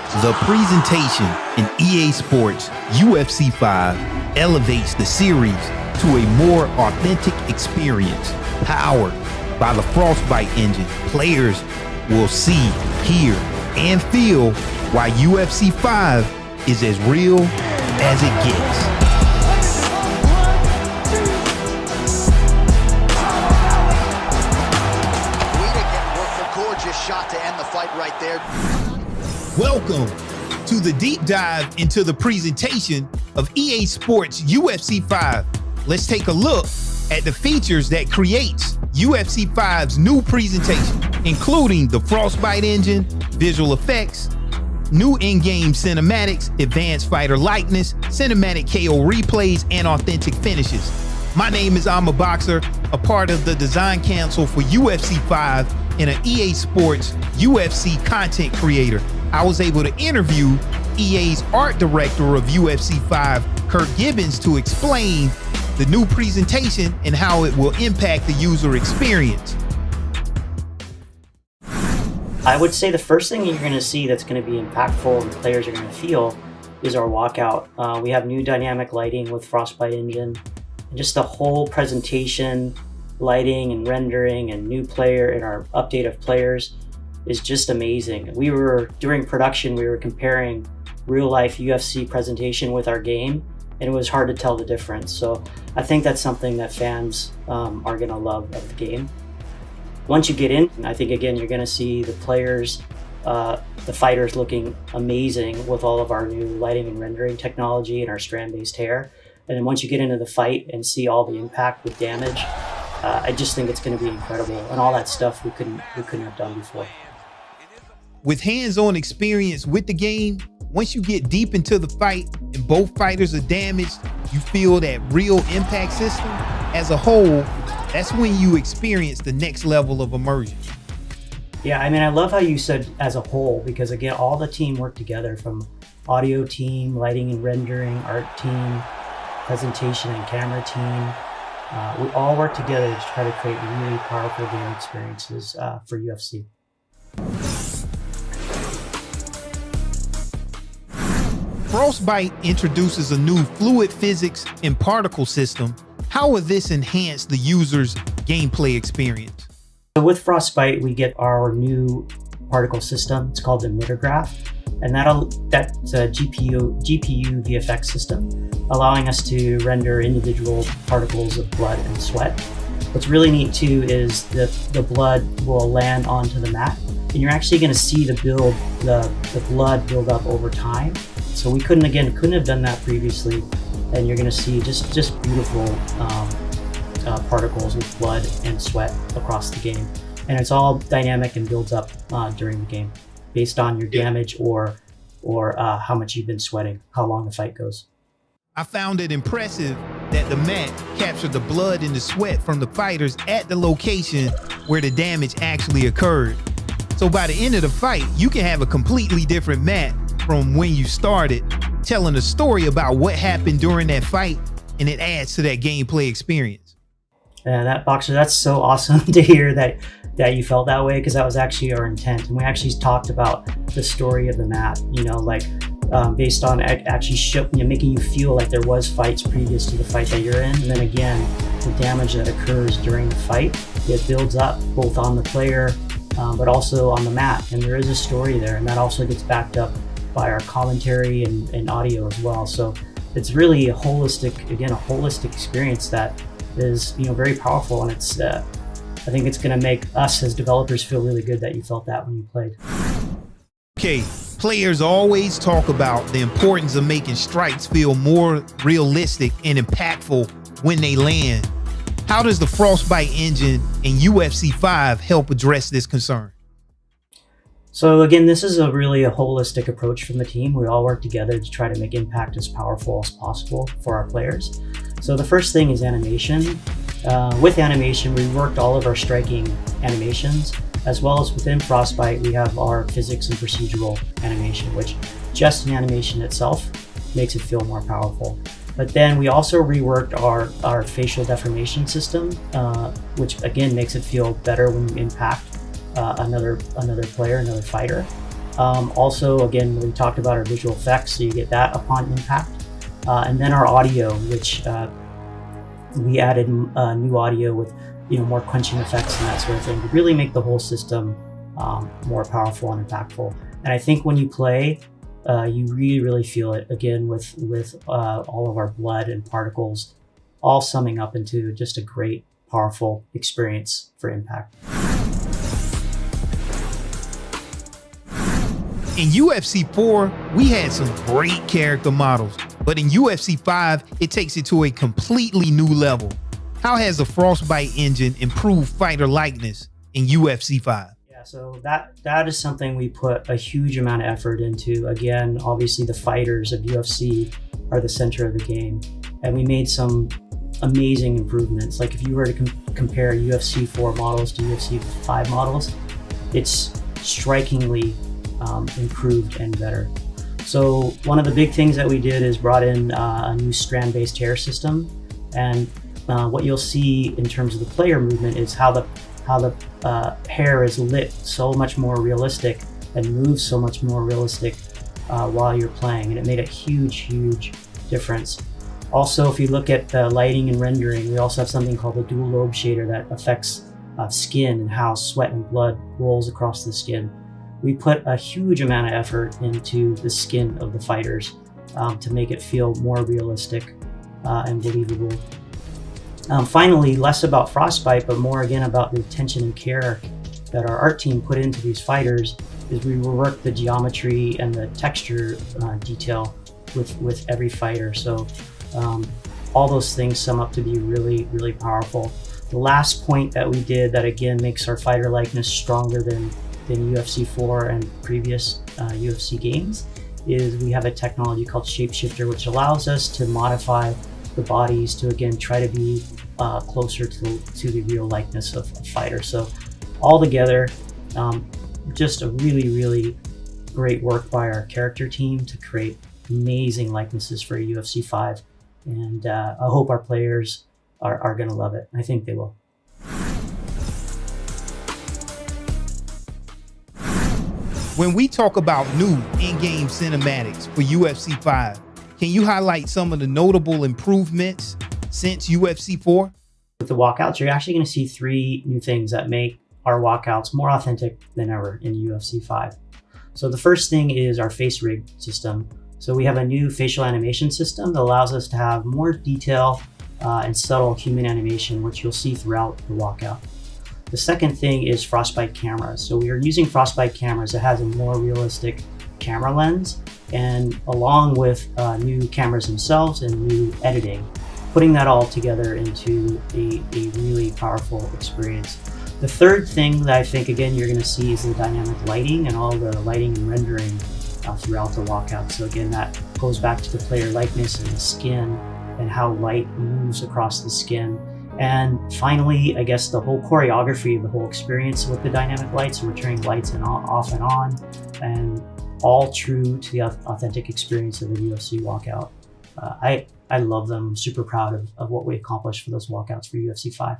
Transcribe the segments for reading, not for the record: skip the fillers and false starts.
The presentation in EA Sports UFC 5 elevates the series to a more authentic experience. Powered by the Frostbite engine, players will see, hear, and feel why UFC 5 is as real as it gets. Gorgeous shot to end the fight right there. Welcome to the deep dive into the presentation of EA Sports UFC 5. Let's take a look at the features that creates UFC 5's new presentation, including the Frostbite engine, visual effects, new in-game cinematics, advanced fighter likeness, cinematic KO replays, and authentic finishes. My name is I'm a Boxer, a part of the design council for UFC 5 and an EA Sports UFC content creator. I was able to interview EA's art director of UFC 5, Kurt Gibbons, to explain the new presentation and how it will impact the user experience. I would say the first thing you're going to see that's going to be impactful and players are going to feel is our walkout. We have new dynamic lighting with Frostbite engine, and just the whole presentation, lighting and rendering and new player and our update of players is just amazing. During production, we were comparing real life UFC presentation with our game, and it was hard to tell the difference. So I think that's something that fans are gonna love of the game. Once you get in, I think again, you're gonna see the players, the fighters looking amazing with all of our new lighting and rendering technology and our strand-based hair. And then once you get into the fight and see all the impact with damage, I just think it's going to be incredible, and all that stuff we couldn't have done before. With hands-on experience with the game, once you get deep into the fight and both fighters are damaged, you feel that real impact system. As a whole, that's when you experience the next level of immersion. Yeah, I mean, I love how you said as a whole, because again, all the team worked together, from audio team, lighting and rendering, art team, presentation and camera team. We all work together to try to create really powerful game experiences for UFC. Frostbite introduces a new fluid physics and particle system. How will this enhance the user's gameplay experience? So with Frostbite, we get our new particle system. It's called the emitter graph, and that's a GPU VFX system, allowing us to render individual particles of blood and sweat. What's really neat too is that the blood will land onto the mat, and you're actually going to see the blood build up over time. So we couldn't have done that previously, and you're going to see just beautiful particles of blood and sweat across the game, and it's all dynamic and builds up during the game based on your damage or how much you've been sweating, how long the fight goes. I found it impressive that the mat captured the blood and the sweat from the fighters at the location where the damage actually occurred. So by the end of the fight, you can have a completely different mat from when you started, telling a story about what happened during that fight, and it adds to that gameplay experience. Yeah, that's so awesome to hear that you felt that way, because that was actually our intent. And we actually talked about the story of the mat, based on actually making you feel like there was fights previous to the fight that you're in. And then again, the damage that occurs during the fight, it builds up both on the player, but also on the mat. And there is a story there, and that also gets backed up by our commentary and audio as well. So it's really a holistic experience that is, very powerful. And it's, I think it's going to make us as developers feel really good that you felt that when you played. Okay, players always talk about the importance of making strikes feel more realistic and impactful when they land. How does the Frostbite engine and UFC 5 help address this concern? So again, this is a holistic approach from the team. We all work together to try to make impact as powerful as possible for our players. So the first thing is animation. With animation, we worked all of our striking animations, as well as within Frostbite, we have our physics and procedural animation, which just an animation itself makes it feel more powerful. But then we also reworked our facial deformation system, which again makes it feel better when you impact another player, another fighter. Also, again, we talked about our visual effects, so you get that upon impact. And then our audio, which we added new audio with more quenching effects and that sort of thing to really make the whole system more powerful and impactful. And I think when you play, you really feel it, again, with all of our blood and particles all summing up into just a great, powerful experience for impact. In UFC 4, we had some great character models, but in UFC 5, it takes it to a completely new level. How has the Frostbite engine improved fighter likeness in UFC 5? Yeah, so that is something we put a huge amount of effort into. Again, obviously the fighters of UFC are the center of the game, and we made some amazing improvements. Like if you were to compare UFC 4 models to UFC 5 models, it's strikingly improved and better. So one of the big things that we did is brought in a new strand-based hair system, and what you'll see in terms of the player movement is how the hair is lit so much more realistic and moves so much more realistic while you're playing, and it made a huge difference. Also, if you look at the lighting and rendering, we also have something called the dual lobe shader that affects skin and how sweat and blood rolls across the skin. We put a huge amount of effort into the skin of the fighters to make it feel more realistic and believable. Finally, less about Frostbite, but more again about the attention and care that our art team put into these fighters, is we work the geometry and the texture detail with every fighter. So all those things sum up to be really powerful. The last point that we did that again makes our fighter likeness stronger than UFC 4 and previous UFC games is we have a technology called Shapeshifter, which allows us to modify the bodies to again try to be closer to the real likeness of a fighter. So all together, just a really great work by our character team to create amazing likenesses for UFC 5, and I hope our players are going to love it. I think they will. When we talk about new in-game cinematics for UFC 5, can you highlight some of the notable improvements since UFC 4? With the walkouts, you're actually going to see 3 new things that make our walkouts more authentic than ever in UFC 5. So the first thing is our face rig system. So we have a new facial animation system that allows us to have more detail and subtle human animation, which you'll see throughout the walkout. The second thing is Frostbite cameras. So we are using Frostbite cameras that has a more realistic camera lens, and along with new cameras themselves and new editing, putting that all together into a really powerful experience. The third thing that I think, again, you're going to see is the dynamic lighting and all the lighting and rendering throughout the walkout. So again, that goes back to the player likeness and the skin and how light moves across the skin. And finally, I guess the whole choreography of the whole experience with the dynamic lights. So we're turning lights off and on, and all true to the authentic experience of the UFC walkout. I love them. I'm super proud of what we accomplished for those walkouts for UFC 5.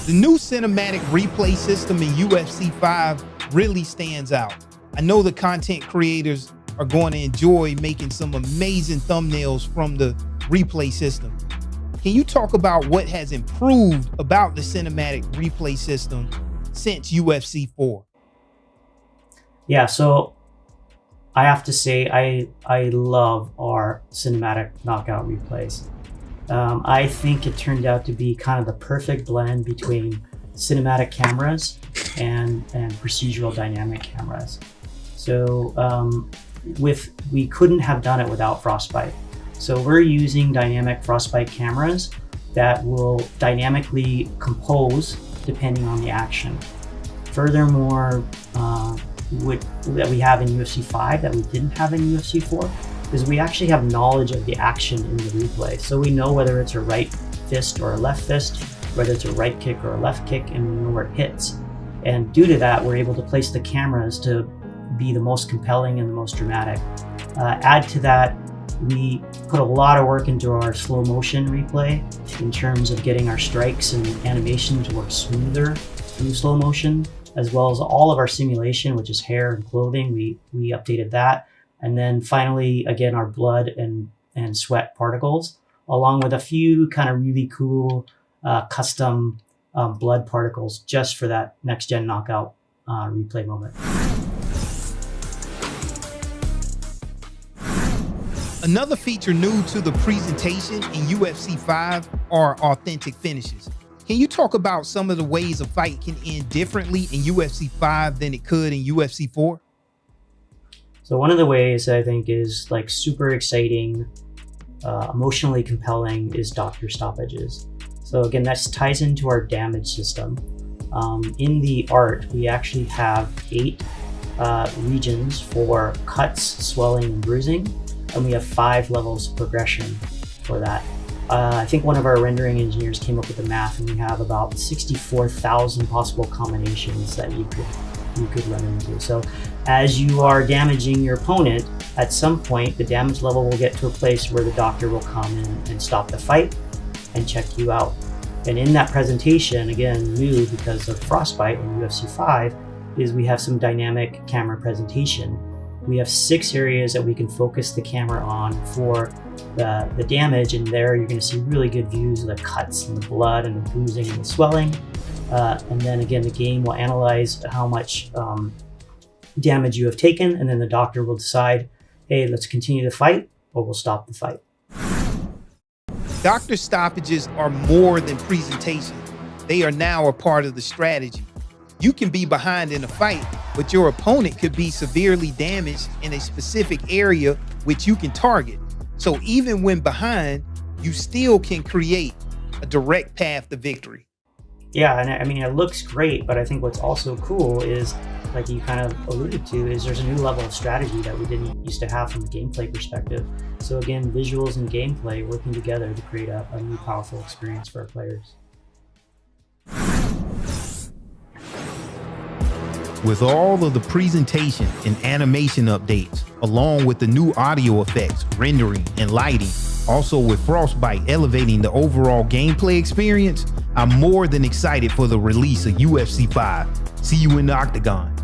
The new cinematic replay system in UFC 5 really stands out. I know the content creators are going to enjoy making some amazing thumbnails from the replay system. Can you talk about what has improved about the cinematic replay system since UFC 4? Yeah, so I have to say I love our cinematic knockout replays. I think it turned out to be kind of the perfect blend between cinematic cameras and procedural dynamic cameras. So we couldn't have done it without Frostbite. So we're using dynamic Frostbite cameras that will dynamically compose depending on the action. Furthermore, that we have in UFC 5 that we didn't have in UFC 4 is we actually have knowledge of the action in the replay. So we know whether it's a right fist or a left fist, whether it's a right kick or a left kick, and we know where it hits. And due to that, we're able to place the cameras to be the most compelling and the most dramatic. Add to that We put a lot of work into our slow motion replay in terms of getting our strikes and animation to work smoother through slow motion, as well as all of our simulation, which is hair and clothing. We updated that. And then finally, again, our blood and sweat particles, along with a few kind of really cool custom blood particles just for that next gen knockout replay moment. Another feature new to the presentation in UFC 5 are authentic finishes. Can you talk about some of the ways a fight can end differently in UFC 5 than it could in UFC 4? So one of the ways I think is like super exciting, emotionally compelling is doctor stoppages. So again, that ties into our damage system. In the art, we actually have 8 regions for cuts, swelling, and bruising, and we have 5 levels of progression for that. I think one of our rendering engineers came up with the math, and we have about 64,000 possible combinations that you could run into. So as you are damaging your opponent, at some point the damage level will get to a place where the doctor will come in and stop the fight and check you out. And in that presentation, again, new because of Frostbite in UFC 5, is we have some dynamic camera presentation. We have 6 areas that we can focus the camera on for the damage, and there you're going to see really good views of the cuts and the blood and the bruising and the swelling. And then again, the game will analyze how much damage you have taken, and then the doctor will decide, hey, let's continue the fight or we'll stop the fight. Doctor stoppages are more than presentation. They are now a part of the strategy. You can be behind in a fight, but your opponent could be severely damaged in a specific area which you can target. So even when behind, you still can create a direct path to victory. Yeah, and I mean, it looks great, but I think what's also cool is, like you kind of alluded to, is there's a new level of strategy that we didn't used to have from a gameplay perspective. So again, visuals and gameplay working together to create a new powerful experience for our players. With all of the presentation and animation updates, along with the new audio effects, rendering, and lighting, also with Frostbite elevating the overall gameplay experience, I'm more than excited for the release of UFC 5. See you in the octagon.